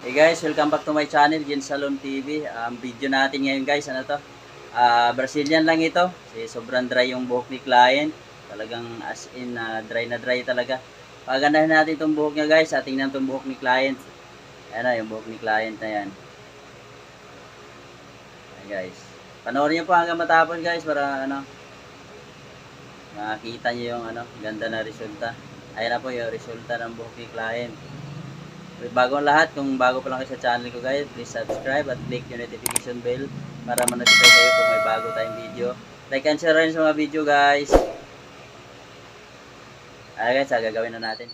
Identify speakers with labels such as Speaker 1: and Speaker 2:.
Speaker 1: Hey guys, welcome back to my channel, Gen Salon TV. Video natin ngayon guys, ano to? Brazilian lang ito. Sobrang dry yung buhok ni client. Talagang as in, dry na dry talaga. Pagandahin natin itong buhok niya guys. Tingnan itong buhok ni client. Ayan na, yung buhok ni client na yan. Ayan guys. Panoorin niyo po hanggang matapos guys para ano, makita niyo yung ano, ganda na resulta. Ayan na po yung resulta ng buhok ni client. Bago ang lahat, kung bago pa lang kayo sa channel ko guys, please subscribe at click yung notification bell para ma-notify kayo kung may bago tayong video. Like and share rin sa mga video guys. Ayan guys, gagawin na natin.